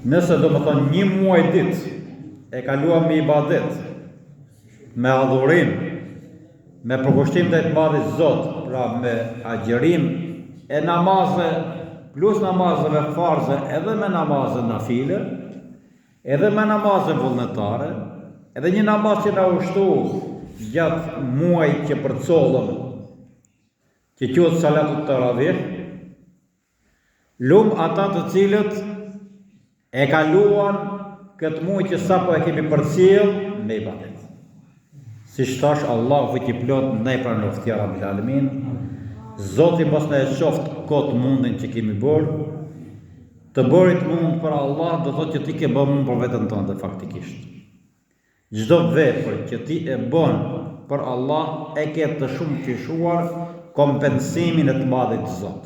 Nëse do më thonë 1 muaj ditë e kaluam me ibadet, me adhurim, me përkushtim të madhit Zot, pra me agjerim e namazve, plus namazeve farze, edhe me namazve nafile, edhe me namazve vullnetare, edhe një namaz që na ushtu gjatë muaj që përcollëm, që quhet Salatut Tarawih, lum ata të cilët e kaluan këtë muaj që sapo e kemi përcjell me ibadet. Siç thash, Allah fuqi plot ndaj pranoftë ja Rabbil Alamin. Zoti mos na e qoft kot mundin që kemi bërë. Të bërit mund për Allah do thotë që ti ke bërë mund për veten tënde faktikisht. Çdo vepër që ti e bën për Allah e ke të shumë qishuar kompensimin e të madhit të Zot.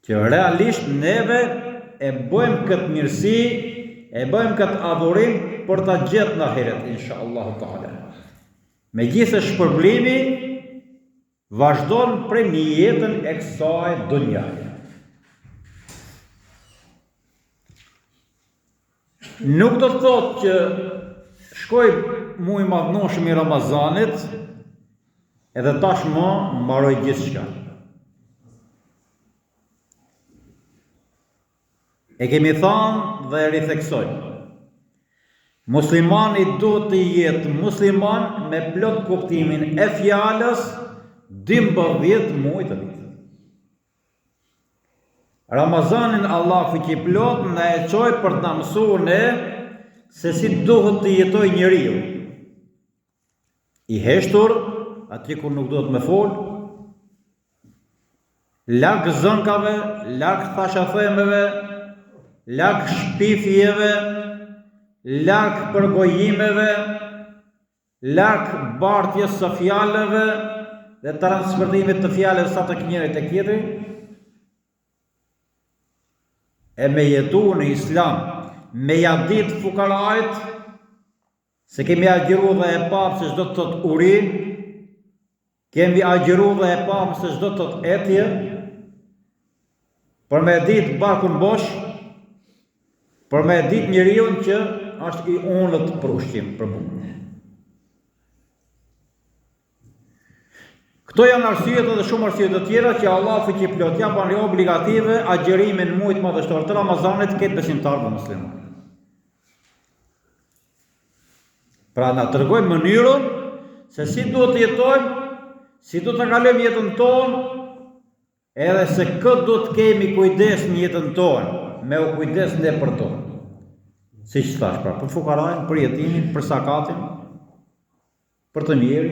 Që realisht neve e bëjmë këtë mirësi, e bëjmë këtë adhurim për ta gjetë në ahiret, inshallah taala. Megjithëse shpërblimi vazhdon prej një jetën e kësaj dunjaje. Nuk do të thotë që shkoj muaj madhnoshëm i Ramazanit edhe tashmë mbaroj gjithçka. E kemi thënë dhe e ritheksojmë. Muslimani duhet të jetë musliman me plot kuptimin e fjalës 12 muaj të vitit. Ramazanin Allah fuqi plot na e çoi për të na mësuar ne se si duhet të jetoj njeriu. I heshtur, aty ku nuk duhet me fol, larg zënkave, larg thashathemeve, larg shpifjeve, larg përgojimeve, larg bartjes së fjalëve dhe transportimit të fjalëve sa tek njëri tek tjetri, e me jetu në Islam, me ja ditë fukarajt, se kemi agjeru dhe e papë se çdo të thotë uri, kemi agjeru dhe e papë se çdo të thotë etje, për me ditë barkun bosh, për me ditë njeriu që është i unët për ushqim, për punë. Këto janë arsyet dhe shumë arsyet të tjera që Allah fuqi plot ja bën obligative agjerimin muajit madhështor të Ramazanit këtë besimtarëve musliman. Pra na tregoj mënyrën se si duhet të jetojmë, si duhet të kalojmë jetën tonë, edhe se këtë duhet të kemi kujdes në jetën tonë, me u kujdes ne për tonë. Siç thash, pra, për fukarajin, për jetimin, për sakatin, për të mirë,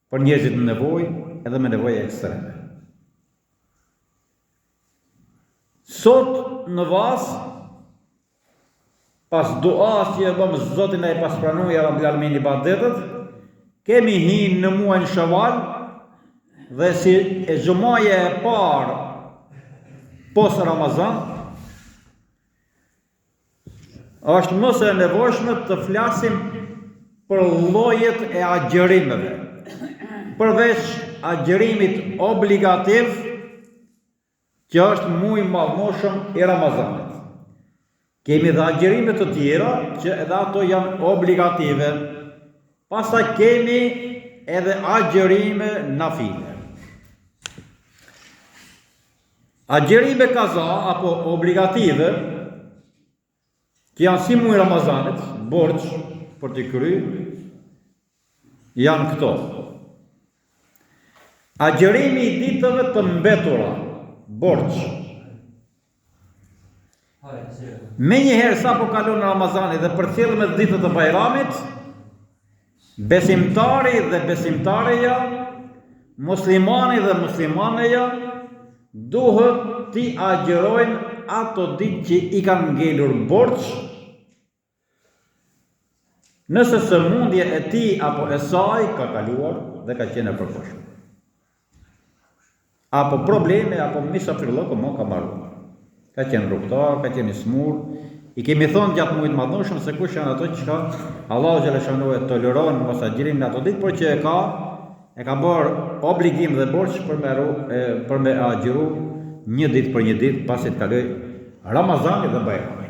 për njerëzit në nevojë, edhe me nevoja ekstreme. Sot në vas, pas duas që e bëm Zotin e pas pranoi ja Rabbil Alamin ibadetet, kemi hinë në muajin Shawal dhe si e xumaja e parë pos Ramazan, është mëse e nevojshme të flasim për llojet e agjerimeve, përveç agjerimit obligativ që është muaj madhnoshëm i Ramazanit. Kemi dhe agjerime të tjera që edhe ato janë obligative. Pastaj kemi edhe agjerime nafile. Agjerime kaza apo obligative që janë si muaj Ramazanit, borxh për të kryer, janë këto. Agjerimi i ditëve të mbetura, borxh. Me njëherë sa po kalon Ramazani dhe përcjellën me ditët e Bajramit, besimtari dhe besimtareja, muslimani dhe muslimaneja, duhet t'i agjerojnë ato ditë që i kanë ngelur borxh, nëse sëmundje e tij apo e saj ka kaluar dhe ka qenë e përkohshme. Apo probleme, apo misafirllok, mo ka marrë. Ka qenë rrugtar, ka qenë i smur. I kemi thonë gjatë muajit madhnoshëm se kush janë ato që Allahu xhaleshanu e toleron mos agjerimin ato ditë, por që e ka bërë obligim dhe borxh për me agjeru një ditë për një ditë pasi të kaloj Ramazani dhe Bajrami.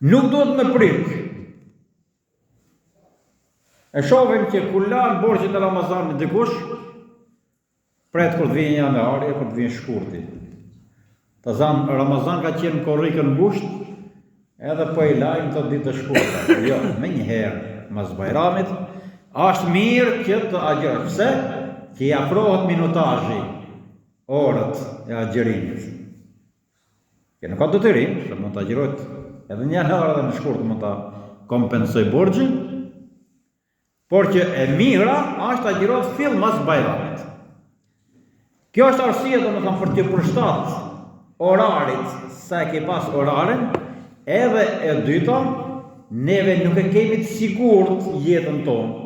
Nuk duhet me prit. E shohim që kur lan borxhet e Ramazanit dikush, pret kur të vijë janari, kur të vijë shkurti. Ta zan Ramazan ka qenë korrikën ngusht, edhe po i lajm të ditë të shkurtra. Jo, më një herë mas Bajramit, është mirë që të agjerosh. Pse? Që i afrohet minutazhi, orët e agjerimit. Që nuk ka detyrim, se mund të agjerohet edhe një herë edhe në shkurt mund ta kompensoj borxhin, por që e mira është agjerohet fill mas Bajramit. Kjo është arsye domethënë për të përshtat orarit sa e ke pas orarin, edhe e dyta, neve nuk e kemi të sigurt jetën tonë.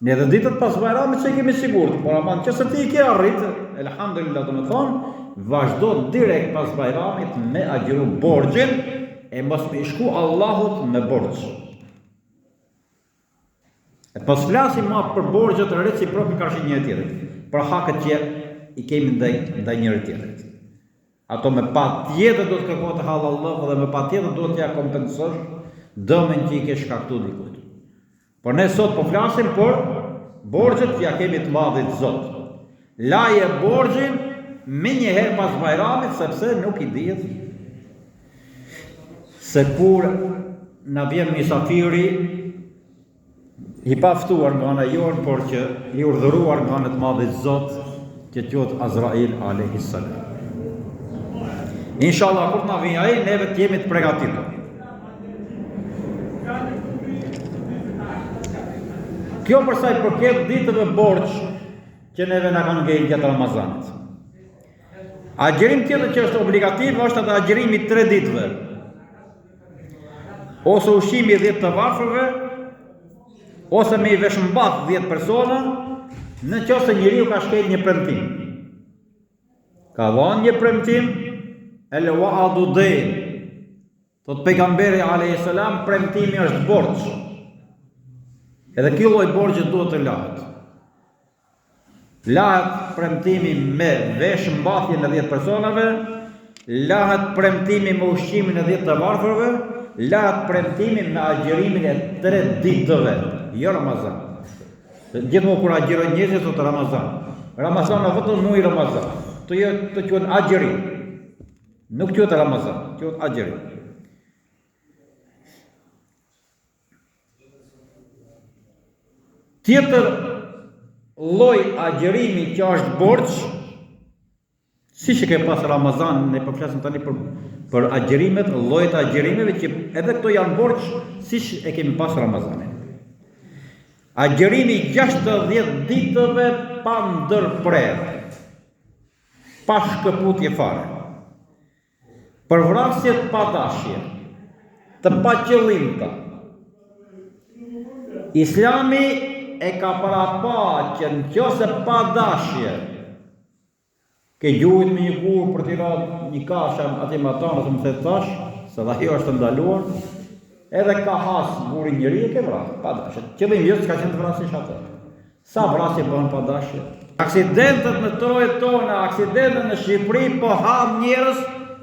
Ne edhe ditët pas Bajramit që kemi sigurt, por ama nëse ti i ke arrit, elhamdulillah domethënë, vazhdo direkt pas Bajramit me agjeru borxhin e mos me shku Allahut me borxh. E pas flasim ma për borxhet reciproke karshi njëri tjetrit, për hakët që i kemi ndaj njëri tjetrit. Ato me patjetër do të kërkohet hallallah dhe me patjetër do t'ja kompensosh dëmin që i ke shkaktuar dikujt. Por ne sot po flasim për borxhet që ja kemi të madhit Zot. Laje borxhin me njëherë pas Bajramit, sepse nuk i dihet se kur na vjen mysafiri i paftuar nga ana jon, por që i urdhëruar nga ana e të madhit Zot, që quhet Azrail alayhis salam. Inshallah kur na vjen ai, neve të jemi të përgatitur. Kjo për sa i përket ditëve borxh që neve na kanë ngel gjatë Ramazanit. Agjerim tjetër që është obligativ është atë agjerimi 3 ditëve. Ose ushqimi 10 të varfërve, ose me i veshmbath 10 persona, në qoftë se njeriu ka shkel një premtim. Ka dhënë një premtim, el wa'du dayn. Thot pejgamberi alayhis salam, premtimi është borxh. Edhe ky lloj borxhi duhet të lahet. Lahet premtimi me veshmbathjen e 10 personave, lahet premtimi me ushqimin e 10 të varfërve, lahet premtimi me agjerimin e 3 ditëve, jo Ramazan. Gjithmonë kur agjerojnë njerëzit thotë Ramazan. Ramazan është vetëm muaj Ramazan. Të quhet agjerim. Nuk quhet Ramazan, quhet agjerim. Tjetër lloj agjerimi që është borxh, siç e ke pas Ramazan, ne po flasim tani për agjerimet, llojet e agjerimeve që edhe këto janë borxh, siç e kemi pas Ramazanin. Agjerimi 60 ditëve pa ndërprerje, pa shkëputje fare, për vrasjet pa dashje, të pa qëllimta. Islami e ka parapa që nëse pa dashje, ke gjujt me një gur për t'i radhë një kasha ati më tanë, të më the tash, se dhe ajo është ndaluar, edhe ka has gurin njëri e ke vrasë, pa dashje. Qëllim jështë s'ka qenë të vrasish atë. Sa vrasje bëhen pa dashje? Aksidentet në trojet tona, aksidentet në Shqipëri, po ham njerëz,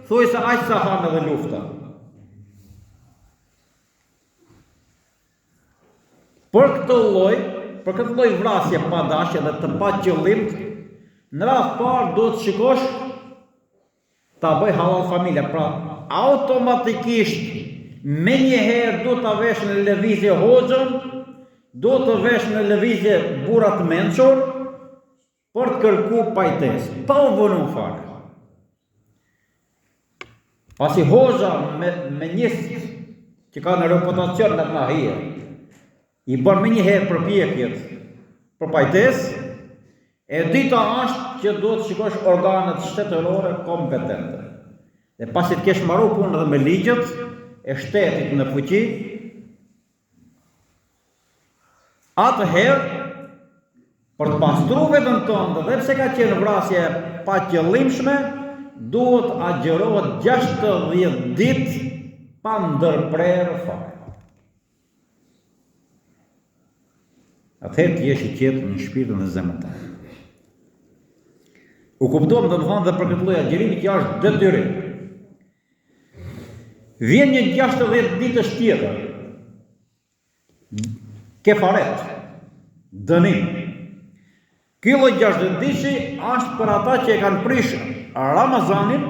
thuj se aq sa ham edhe lufta. Për këtë lloj vrasje pa dashje dhe të pa qëllim, në radhë parë do të shikosh ta bëj halal familja, pra automatikisht me njëherë do të vesh në lëvizje hoxhën, do të vesh në lëvizje burrat mençur për të kërku pajtesë, pa u vënë fare. Pasi hoxha me njës që ka në reputacion në të nahije, i bën me njëherë përpjekjet për pajtesë, e dita është që duhet të shikosh organet shtetërore kompetente. Dhe pasi të kesh marrë punë dhe me ligjet e shtetit në fuqi, atëherë për të pastruar veten tonë, dhe pse ka qenë vrasje pa qëllimshme, duhet agjerohet 60 ditë pa ndërprerje fare. Atëherë të jesh i qetë në shpirtin dhe zemrën tënde. U kuptuam do të thonë dhe për këtë lloj agjerimi që është detyrim. Vjen një 60 ditësh tjetër. Kefaret, dënim. Ky lloj 60 ditëshi është për ata që e kanë prish Ramazanin,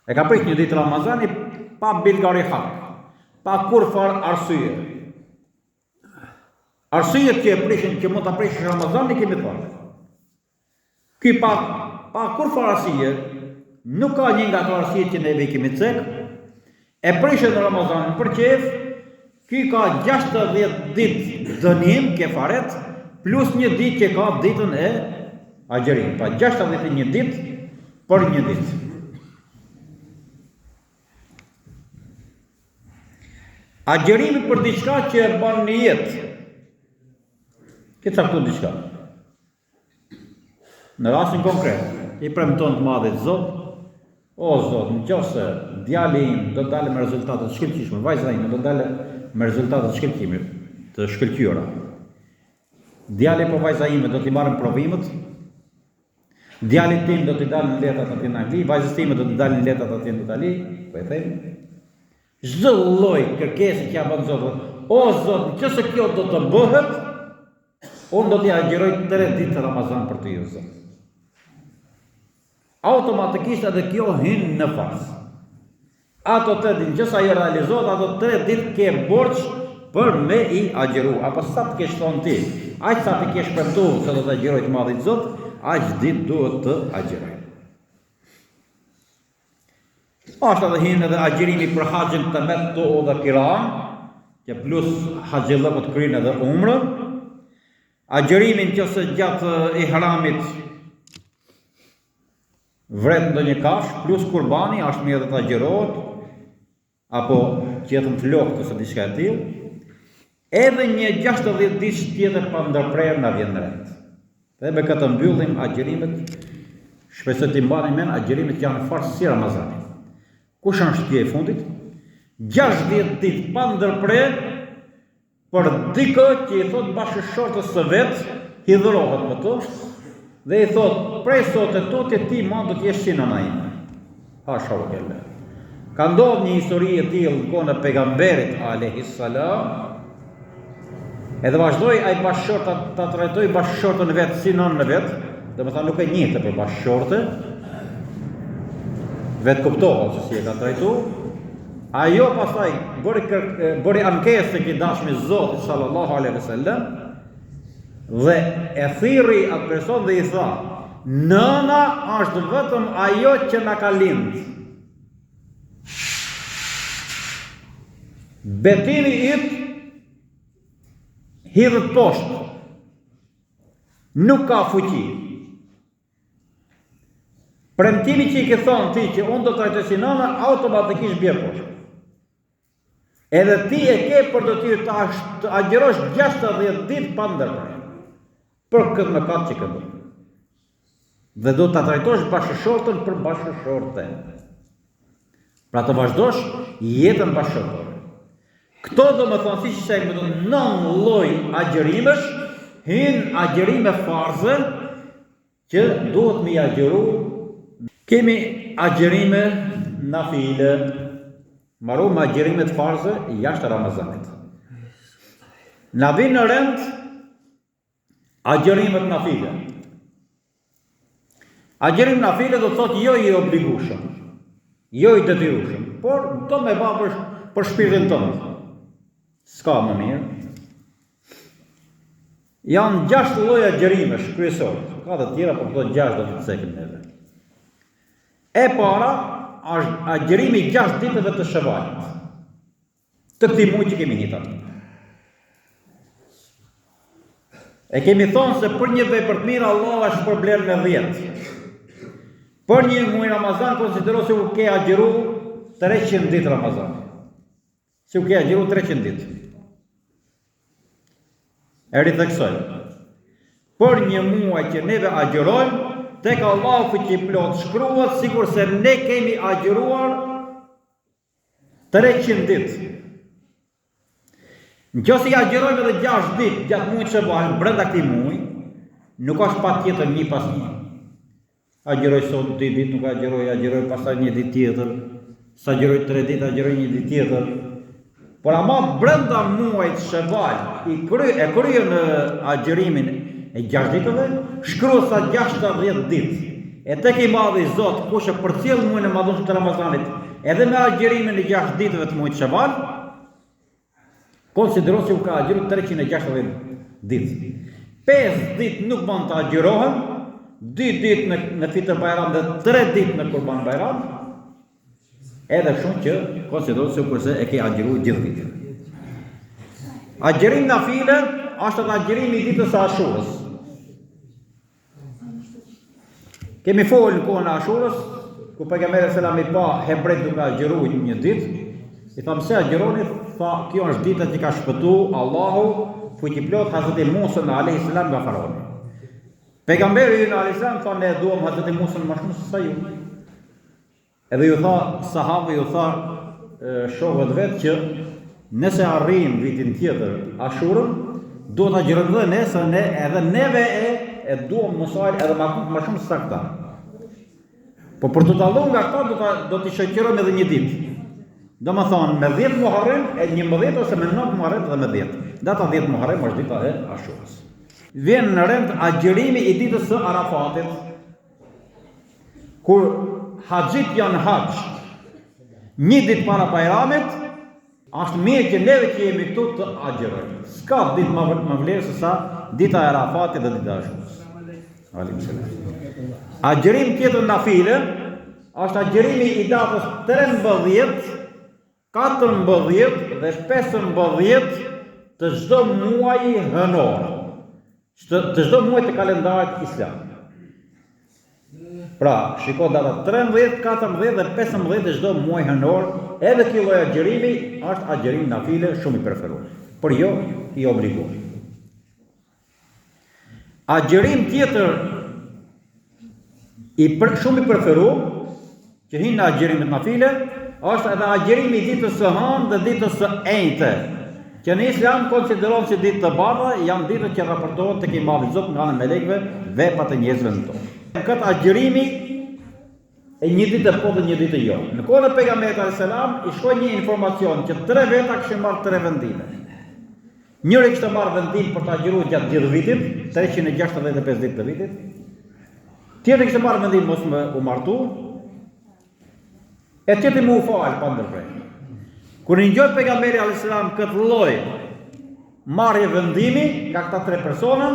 e ka prish një ditë Ramazani pa bilgari hak, pa kur far arsye. Arsyet që e prishin, që mund ta prishësh Ramazani kemi thënë. Ky pa kur far arsye, nuk ka një nga ato arsye që neve kemi cek, e prishën Ramazanin për qef, ky ka 60 ditë dënim, kefaret, plus një ditë që ka ditën e agjerim. Pa 61 ditë për një ditë. Agjerimi për diçka që e bën në jetë. Këtë cakton diçka. Në rastin konkret, i premton të madhit Zot, o Zot, nëse djali im do të dalë me rezultate të shkëlqyeshme, vajza ime do të dalë me rezultate të shkëlqyera. Djali po vajza ime do t'i marrin provimet. Djalit tim do t'i dalin letat aty në Angli, vajzës time do t'i dalin letat aty në Itali, po e them. Çdo lloj kërkesë që ja bën Zoti, o Zot, nëse kjo do të bëhet, unë do t'i agjeroj 3 ditë të Ramazan për ty, Zot. Automatikisht edhe kjo hyn në fazë. Ato 3 ditë, nëse ajo realizohet, ato 3 ditë ke borx për me i agjeru, apo sa të kesh thonë ti, aq sa të kesh premtuar se do të agjeroj të madhit Zot, aq ditë duhet të agjeroj. Ashtë edhe hinë edhe agjerimi për haxhin të mettu dhe kiran, që plus haxhillëkut kryjnë edhe umrën, agjerimin që se gjatë ihramit vret ndonjë kafsh, plus kurbani, është mirë dhe të agjerohet, apo që jetën flokët ose diçka e tillë, edhe një 60 ditë tjetër pa ndërprerje na vjen rend. Dhe me këtë mbyllim agjerimet, shpresoj të mbani mend agjerimet janë fare si Ramazani. Kush është shtëpia e fundit? 60 ditë pa ndërprerje për dikë që i thot bashkëshortës së vet, hidhrohet me to, dhe i thot, prej sot e tutje ti mund të jesh si nëna ime. Hasha u kella. Ka ndodhur një histori e tillë në kohën e pejgamberit alayhis salam, edhe vazhdoi ai bashkëshorta ta trajtoi bashkëshortën vet si nënën e vet, domethënë nuk e njihte për bashkëshortë. Vetë kuptohet se si e ka trajtuar. Ajo pastaj bëri ankesë të dashmi Zotit sallallahu alaihi wasallam dhe e thirri atë person dhe i tha: "Nëna është vetëm ajo që na ka lind. Betimi yt hidhet poshtë. Nuk ka fuqi. Premtimi që i ke thonë ti që unë do të trajtoj si nëna, automatikisht bje poshtë. Edhe ti e ke për detyrë të agjerosh 60 ditë pa ndërprerje për këtë mëkat që ke bërë. Dhe do të trajtosh bashkëshortën për bashkëshorte. Pra të vazhdosh jetën bashkëshortore. Këto do më thonë si që shekë me 9 lloj agjerimesh, hin agjerime farze që duhet me i agjeru. Kemi agjerime nafile, maru me agjerimet farze jashtë Ramazanit. Na vinë në rend agjerimet nafile. Agjerim nafile do të thotë jo i obligueshëm, jo i detyrueshëm, por do me ba për shpirtin tënd. S'ka më mirë. Janë 6 lloje agjerimesh kryesorë. Ka të tjera, por këto 6 do të cekim neve. E para është agjerimi 6 ditëve të Shevalit. Të këtij muaji që kemi hitur. E kemi thonë se për një vepër të mirë Allah është problem me 10. Për një muaj Ramazan konsidero se u ke agjeru 300 ditë Ramazan. Se u ke agjeru 300 ditë. E ritheksoj. Për një muaj që neve agjerojmë, tek Allahu fuqi plot shkruhet sikur se ne kemi agjeruar 300 ditë. Nëse i agjerojmë edhe 6 ditë gjatë muajit Shawal brenda këtij muaji, nuk është patjetër një pas një. Agjeroj sot 2 ditë, nuk agjeroj pastaj një ditë tjetër, sa agjeroj 3 ditë, agjeroj një ditë tjetër. Por ama brenda muajit Sheval e kryen agjerimin e 6 ditëve, shkruhet sa 60 ditë. E tek i madhi Zot, kush e përcjell muajin e madhëshëm të Ramazanit, edhe me agjerimin e 6 ditëve të muajit Sheval, konsideron se u ka agjeruar 360 ditë. 5 ditë nuk mund të agjerohen, 2 ditë në Fitr Bajram dhe 3 ditë në Kurban Bajram, edhe shumë që konsiderohet se kurse e ke agjeruar gjithë ditën. Agjerim nafile është agjerimi i ditës së Ashurës. Kemi folën kohën e Ashurës, ku pejgamberi selam I pa hebrejt duke agjeruar një ditë, I tha pse agjeroni, tha kjo është dita që ka shpëtuar Allahu fuqiplot Hazreti Musa alayhis salam nga faraoni. Pejgamberi alayhis salam tha ne duam Hazreti Musa më shumë se sa ju. Edhe ju tha sahabëve, ju tha shokët vetë që nëse arrijm vitin tjetër Ashurën, do ta agjerojmë dhe ne se ne edhe neve e duam mësoj edhe më shumë se sa këta. Po për të dalluar nga këta do t'i shoqërojmë edhe një ditë. Do më thonë me 10 Muharrem, e 11 ose me 9 Muharrem dhe me 10. Data 10 Muharrem është dita e Ashurës. Vjen në rend agjerimi I ditës së Arafatit, kur haxhit janë haxh. Një ditë para Bajramit, është mirë që neve që jemi këtu të agjerojmë. S'ka ditë më vlerë se sa dita e Arafatit dhe dita e Ashurës. Alaykum salam. Agjerim tjetër nafile është agjerimi I datës 13, 14 dhe 15 të çdo muaji hënor, të çdo muaj të kalendarit islam. Pra, shiko data 13, 14 dhe 15 të çdo muaj hënor, edhe ky lloj agjerimi është agjerim nafile shumë I preferuar, por jo I obliguar. Agjerim tjetër shumë I preferuar, që hin në agjerimet nafile, është edhe agjerimi I ditës së hënë dhe ditës së enjte, që në Islam konsiderohen si ditë të bardha, janë ditët që raportohen tek Imam Zot nga ana e melekëve veprat e njerëzve në tokë. Këtë agjerimi e një ditë po dhe një ditë jo. Në kohën e pejgamberit alayhis salam I shkoi një informacion që 3 veta kishin marrë 3 vendime. Njëri kishte marrë vendim për të agjeruar gjatë gjithë vitit, 365 ditë të vitit. Tjetri kishte marrë vendim mos u martu, e tjetri më u falë pa ndërprer. Kur ngjoj pejgamberi alayhis salam këtë lloj marrje vendimi nga këta 3 persona,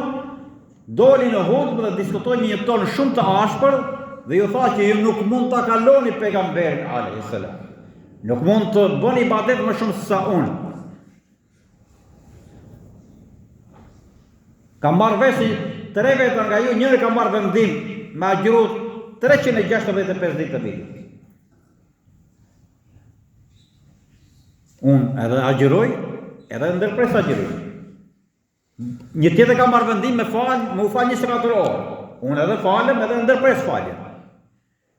doli në hutbë dhe diskutoi në një ton shumë të ashpër dhe ju tha që ju nuk mund ta kaloni pejgamberin alayhis salam. Nuk mund të bëni ibadet më shumë se sa unë. Ka marrë vesh 3 veta nga ju, njëri ka marrë vendim me agjeru 365 ditë të vitit. Unë edhe agjeroj, edhe ndërpres agjeroj. Një tjetër ka marrë vendim me u falë 24 orë. Unë edhe falem, edhe ndërpres falem.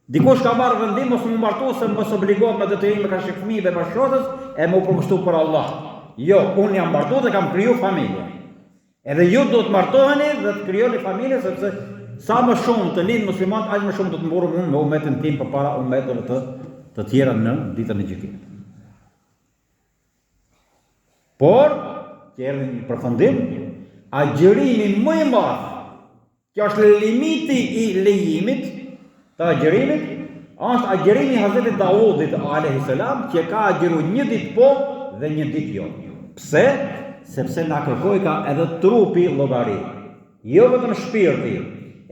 Dikush ka marrë vendim mos më martu se mos obligohet me detyrim me kashë fëmijë dhe bashkëshortës e më përkushtu për Allah. Jo, unë jam martu dhe kam kriju familje. Edhe ju do të martoheni dhe të krijoni familje sepse sa më shumë të lind musliman, aq më shumë do të mburrem unë me umetin tim përpara umeteve të tjera në ditën e gjykimit. Por, që erdhi një përfundim, agjerimi më I madh, që është limiti I lejimit të agjerimit, është agjerimi I Hazreti Davudit alayhis salam, që ka agjeruar një ditë po dhe një ditë jo. Pse? Sepse na kërkoi ka edhe trupi llogari. Jo vetëm shpirti,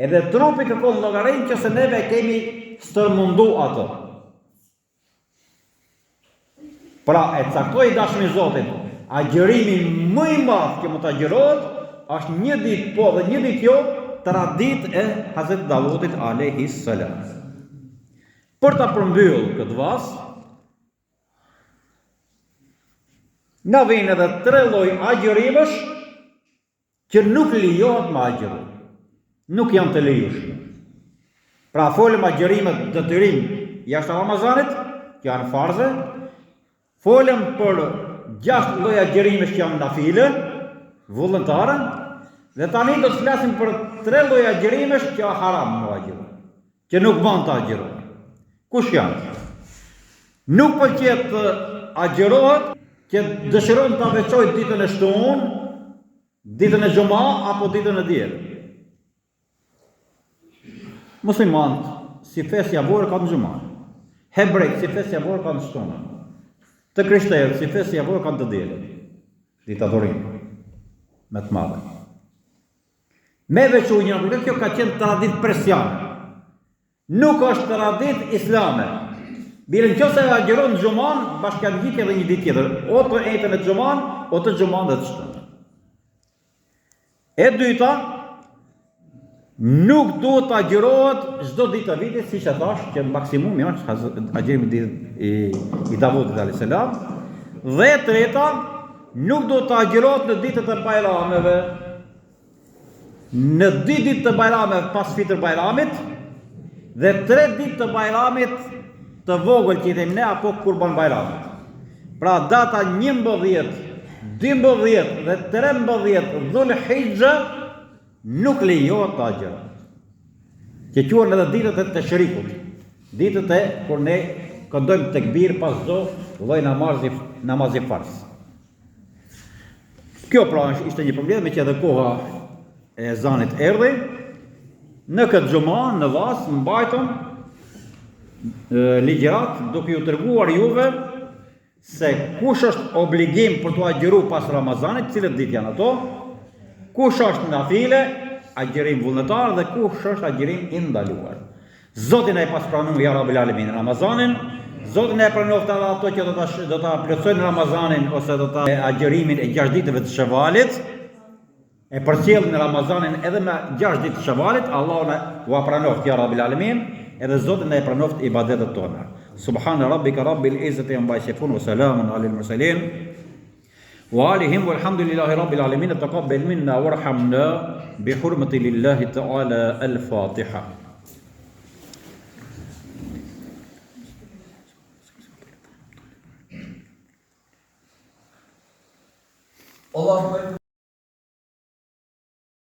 edhe trupi kërkon llogarinë që se neve kemi stërmundu ato. Pra, e caktoi dashmi Zotit. Agjerimi më I madh që mund të agjerohet është një ditë po dhe një ditë jo, traditë e Hazreti Davudit alayhis salam. Për ta përmbyll këtë vas, na vijnë edhe 3 lloj agjerimesh që nuk lejohet me agjeru. Nuk janë të lejushme. Pra folëm agjerimet detyrim jashtë Ramazanit, që janë farze, folëm për 6 lloj agjerimesh që janë nafile, vullnetare, Dhe tani do të flasim për 3 lloje agjërimesh që haram në agjëru, që nuk bën të agjërohet. Kush janë? Nuk pëlqet të agjërohet që dëshiron ta veçojë ditën e shtunë, ditën e xhuma apo ditën e diel. Muslimanët si fesë javore kanë xhuman. Hebrejt si fesë javore kanë shtunë. Të krishterët si fesë javore kanë të dielën. Ditë adhurimi më të madhe. Me veçu një nga kjo ka qenë tradit persiane. Nuk është tradit islame. Bile në qëse e agjeron xhuman, bashkëngjitë edhe një ditë tjetër, o të ejtën e xhuman, o të xhuman dhe të shtunë. E dyta, nuk duhet të agjerohet çdo ditë të vitit, siç e thash, që maksimumi është agjerimi i Davudit alayhis salam. Dhe e treta, nuk duhet të agjerohet në ditët e bajrameve. Në 2 ditë të bajrameve pas fitër bajramit dhe 3 ditë të bajramit të vogël që i themi ne apo kurban bajramit. Pra data 11, 12 dhe 13 Dhul-Hijja nuk lejohet të agjerohet. Që quhen edhe ditët e Tashrikut, ditët e kur ne këndojmë tekbir pas çdo lloj namazi fars. Kjo pra ishte një problem që edhe koha e ezanit erdhi. Në këtë xhumë në Vas mbajtëm ligjërat duke ju treguar juve se kush është obligim për të agjëru pas Ramazanit, cilët ditë janë ato, kush është nafile, agjërim vullnetar dhe kush është agjërim i ndaluar. Zoti na i paspranoi ja Rabbul Alamin Ramazanin, Zoti na e pranoft ato që do ta plotësojnë Ramazanin ose do ta agjërimin e 6 ditëve të Shevalit, e përcjell në Ramazanin edhe me 6 ditë të Shevalit, Allahu na u pranoft ja Rabbul Alamin, edhe Zoti na e pranoft ibadetet tona. Subhana rabbika rabbil izzati amma yasifun wa salamun alal mursalin wa alihim walhamdulillahi rabbil alamin. Taqabbal minna warhamna bi hurmati lillahi ta'ala al-Fatiha. Allahu